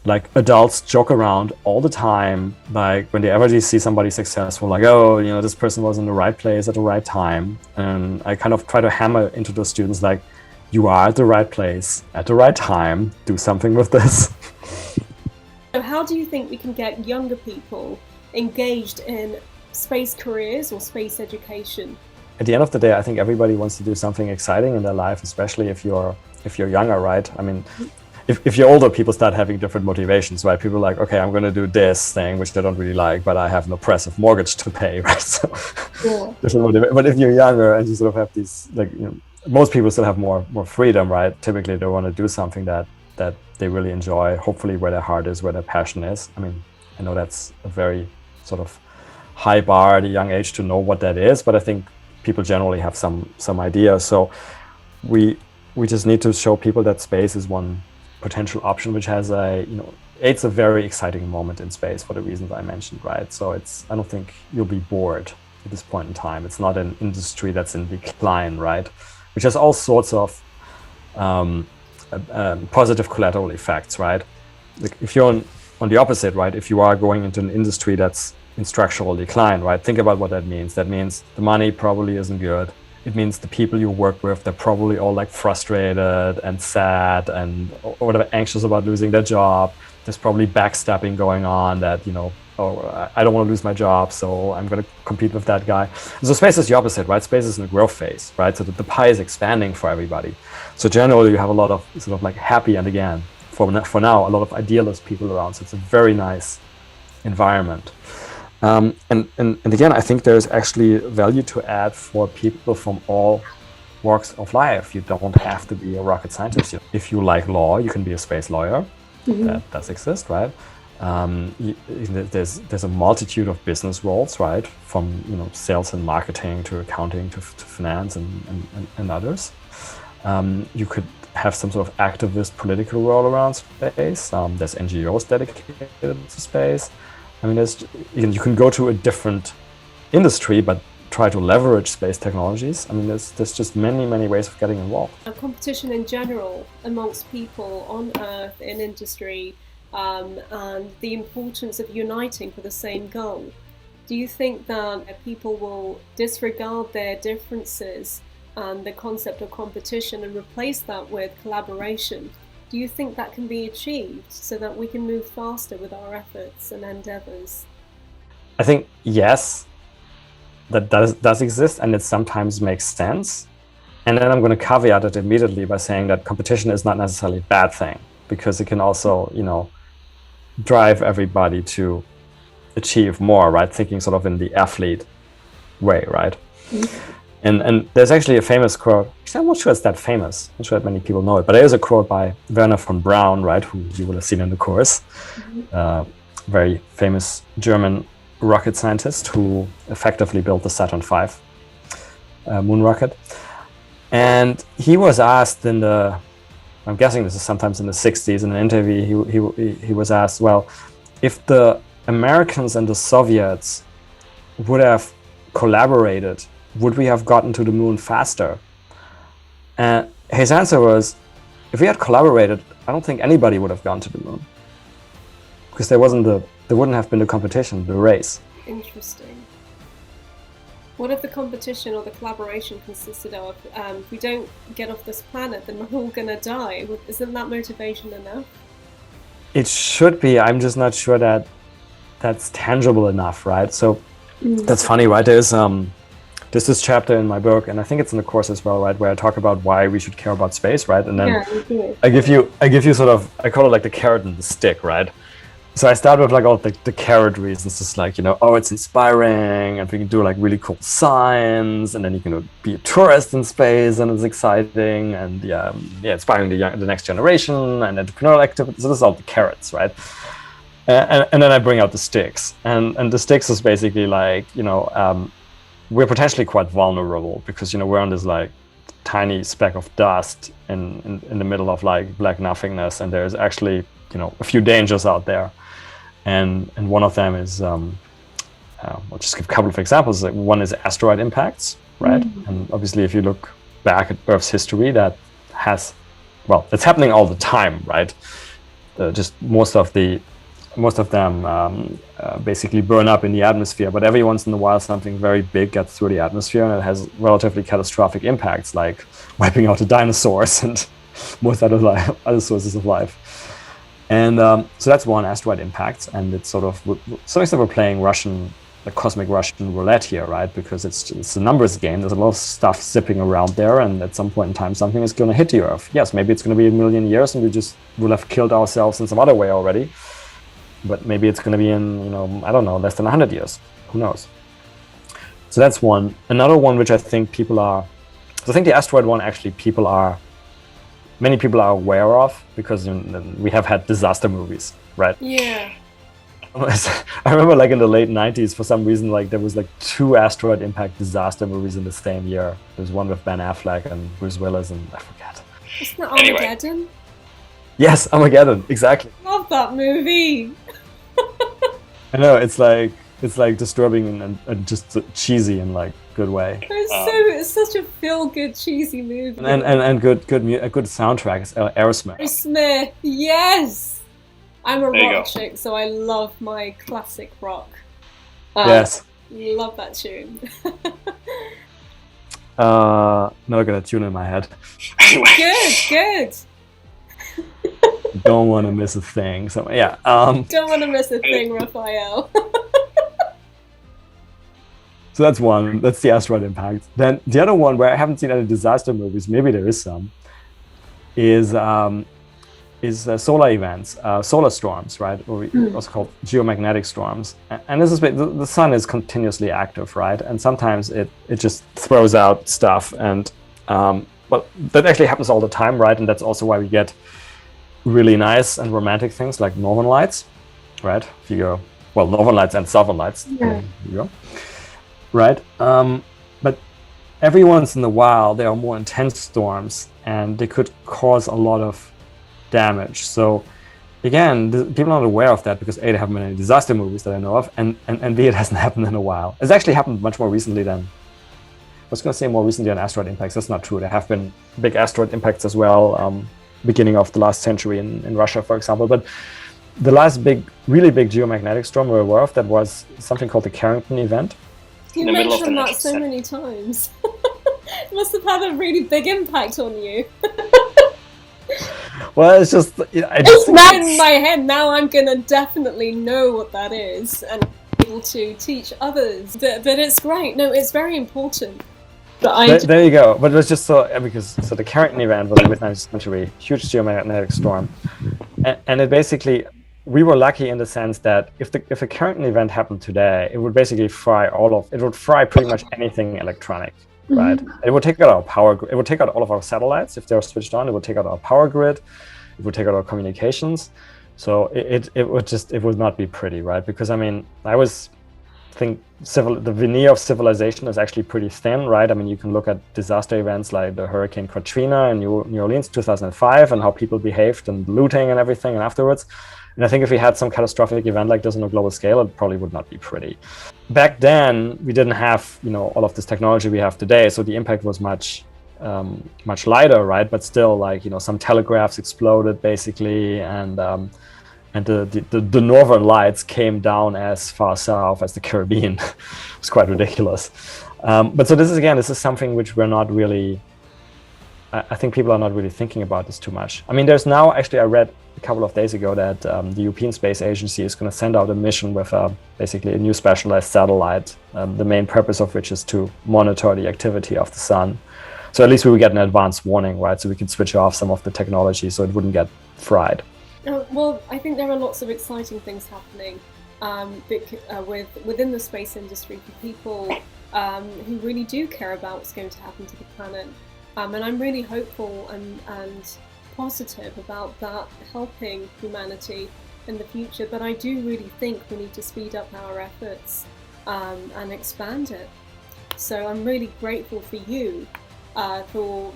Speaker 2: Like adults joke around all the time, like when they ever see somebody successful, like, oh, this person was in the right place at the right time. And I kind of try to hammer into those students, like, you are at the right place at the right time, do something with this.
Speaker 1: So how do you think we can get younger people engaged in space careers or space education?
Speaker 2: At the end of the day, I think everybody wants to do something exciting in their life, especially if you're younger, right? I mean, if you're older, people start having different motivations, right? People are like, okay, I'm going to do this thing, which they don't really like, but I have an oppressive mortgage to pay, right? So, yeah. But if you're younger and you sort of have these, like, most people still have more freedom, right? Typically, they want to do something that they really enjoy, hopefully where their heart is, where their passion is. I mean, I know that's a very sort of high bar at a young age to know what that is, but I think people generally have some idea. So we just need to show people that space is one potential option, which has it's a very exciting moment in space for the reasons I mentioned, right? So I don't think you'll be bored at this point in time. It's not an industry that's in decline, right? Which has all sorts of positive collateral effects, right? Like if you're on the opposite, right? If you are going into an industry that's in structural decline, right? Think about what that means. That means the money probably isn't good. It means the people you work with, they're probably all like frustrated and sad and or whatever, anxious about losing their job. There's probably backstabbing going on that, I don't want to lose my job, so I'm going to compete with that guy. And so space is the opposite, right? Space is in a growth phase, right? So the pie is expanding for everybody. So generally you have a lot of sort of like happy and again, for now, a lot of idealist people around. So it's a very nice environment. And again, I think there's actually value to add for people from all walks of life. You don't have to be a rocket scientist. If you like law, you can be a space lawyer. That does exist, right? There's a multitude of business roles, right? From sales and marketing to accounting to finance and others. You could have some sort of activist political role around space. There's NGOs dedicated to space. I mean, you can go to a different industry, but try to leverage space technologies. I mean, there's just many ways of getting involved.
Speaker 1: A competition in general amongst people on Earth in industry, and the importance of uniting for the same goal. Do you think that people will disregard their differences and the concept of competition and replace that with collaboration? Do you think that can be achieved so that we can move faster with our efforts and endeavors?
Speaker 2: I think yes, that does exist, and it sometimes makes sense. And then I'm going to caveat it immediately by saying that competition is not necessarily a bad thing, because it can also, drive everybody to achieve more, right? Thinking sort of in the athlete way, right? And there's actually a famous quote. Actually, I'm not sure it's that famous. I'm not sure that many people know it, but there is a quote by Werner von Braun, right, who you will have seen in the course. Very famous German rocket scientist who effectively built the Saturn V moon rocket. And he was asked I'm guessing this is sometimes in the 60s, in an interview, he was asked, well, if the Americans and the Soviets would have collaborated, would we have gotten to the moon faster? And his answer was, if we had collaborated, I don't think anybody would have gone to the moon, because there wouldn't have been the competition, the race.
Speaker 1: Interesting. What if the competition or the collaboration consisted of, if we don't get off this planet, then we're all going to die? Isn't that motivation enough?
Speaker 2: It should be. I'm just not sure that that's tangible enough, right? So that's funny, right? There's this chapter in my book, and I think it's in the course as well, right, where I talk about why we should care about space, right? And then I give you sort of, I call it like the carrot and the stick, right? So I start with like all the carrot reasons, just like, it's inspiring, and we can do like really cool science, and then you can be a tourist in space, and it's exciting, and inspiring the next generation, and entrepreneurial activities. So this is all the carrots, right? And then I bring out the sticks, and the sticks is basically like, we're potentially quite vulnerable because we're on this like tiny speck of dust in the middle of like black nothingness, and there's actually a few dangers out there, and one of them is I'll just give a couple of examples. Like, one is asteroid impacts, right? And obviously, if you look back at Earth's history, it's happening all the time, right? Just most of them basically burn up in the atmosphere, but every once in a while something very big gets through the atmosphere, and it has relatively catastrophic impacts, like wiping out the dinosaurs and most other sources of life. And so that's one, asteroid impacts, and it's sort of, so instead we're playing cosmic Russian roulette here, right? Because it's a numbers game. There's a lot of stuff zipping around there, and at some point in time something is going to hit the Earth. Yes, maybe it's going to be 1 million years, and we just will have killed ourselves in some other way already. But maybe it's going to be in, less than 100 years. Who knows? So that's one. Another one which I think the asteroid one actually many people are aware of, because we have had disaster movies, right?
Speaker 1: Yeah.
Speaker 2: I remember like in the late 90s, for some reason, like there was like 2 asteroid impact disaster movies in the same year. There was one with Ben Affleck and Bruce Willis, and I forget.
Speaker 1: Isn't that Armageddon?
Speaker 2: Anyway. Yes, Armageddon, exactly.
Speaker 1: Love that movie.
Speaker 2: I know, it's like disturbing and just cheesy in like good way.
Speaker 1: It's such a feel-good cheesy movie.
Speaker 2: And a good soundtrack. It's Aerosmith.
Speaker 1: Aerosmith, yes. I'm a rock chick, so I love my classic rock.
Speaker 2: Yes.
Speaker 1: Love that tune.
Speaker 2: Now I got a tune in my head.
Speaker 1: Good.
Speaker 2: Don't want to miss a thing. So yeah.
Speaker 1: Don't want to miss a thing, Raphael.
Speaker 2: So that's one. That's the asteroid impact. Then the other one, where I haven't seen any disaster movies, maybe there is some, is is solar events, solar storms, right? Or also called geomagnetic storms. And this is the sun is continuously active, right? And sometimes it just throws out stuff, and well, that actually happens all the time, right? And that's also why we get really nice and romantic things like northern lights, right? If you go, well, northern lights and southern lights, you go, right? But every once in a while, there are more intense storms, and they could cause a lot of damage. So again, people are not aware of that because A, there haven't been any disaster movies that I know of, and B, it hasn't happened in a while. It's actually happened much more recently than, I was going to say more recently than asteroid impacts. That's not true. There have been big asteroid impacts as well, beginning of the last century in Russia, for example. But the last really big geomagnetic storm we're aware of, that was something called the Carrington event.
Speaker 1: You mentioned that so many times. It must have had a really big impact on you.
Speaker 2: Well, it's just,
Speaker 1: it's now in my head. Now I'm gonna definitely know what that is and be able to teach others. But it's great. No, it's very important. But
Speaker 2: there you go. But it was just because the Carrington event was in the mid-19th century, huge geomagnetic storm, and it basically, we were lucky in the sense that if a Carrington event happened today, it would basically fry pretty much anything electronic. Right, it would take out our power. It would take out all of our satellites if they were switched on. It would take out our power grid. It would take out our communications. So it would not be pretty, right? Because I mean, I always think the veneer of civilization is actually pretty thin, right? I mean, you can look at disaster events like the Hurricane Katrina in New Orleans 2005 and how people behaved and looting and everything, and afterwards. And I think if we had some catastrophic event like this on a global scale, it probably would not be pretty. Back then, we didn't have, all of this technology we have today, so the impact was much lighter, right? But still, like, some telegraphs exploded basically, and the northern lights came down as far south as the Caribbean. It was quite ridiculous. But so this is something which we're not really. I think people are not really thinking about this too much. I mean, there's now, actually, I read a couple of days ago that the European Space Agency is going to send out a mission with basically a new specialized satellite, the main purpose of which is to monitor the activity of the sun. So at least we would get an advance warning, right? So we can switch off some of the technology so it wouldn't get fried.
Speaker 1: Well, I think there are lots of exciting things happening within the space industry for people who really do care about what's going to happen to the planet. And I'm really hopeful and positive about that helping humanity in the future. But I do really think we need to speed up our efforts and expand it. So I'm really grateful for you for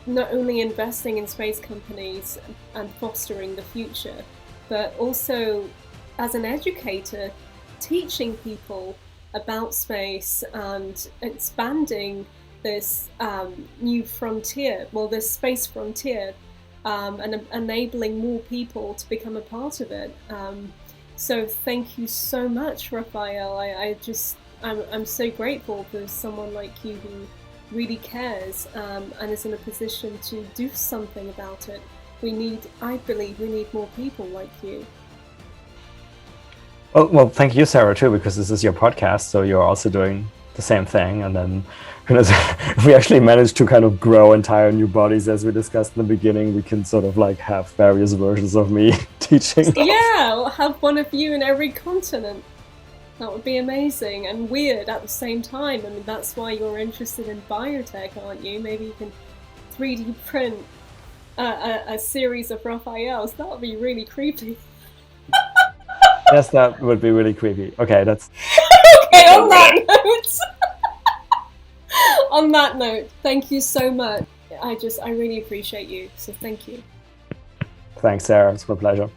Speaker 1: not only investing in space companies and fostering the future, but also as an educator, teaching people about space and expanding this new frontier, this space frontier, and enabling more people to become a part of it. So thank you so much, Raphael. I'm so grateful for someone like you who really cares and is in a position to do something about it. I believe we need more people like you.
Speaker 2: Well, thank you, Sarah, too, because this is your podcast, so you're also doing the same thing. And then if we actually manage to kind of grow entire new bodies, as we discussed in the beginning, we can sort of like have various versions of me teaching.
Speaker 1: Yeah, we'll have one of you in every continent. That would be amazing and weird at the same time. I mean, that's why you're interested in biotech, aren't you? Maybe you can 3D print a series of Raphaels. That would be really creepy.
Speaker 2: Yes, that would be really creepy. Okay, that's...
Speaker 1: Okay, on that note, thank you so much. I really appreciate you, so thank you.
Speaker 2: Thanks, Sarah. It's my pleasure.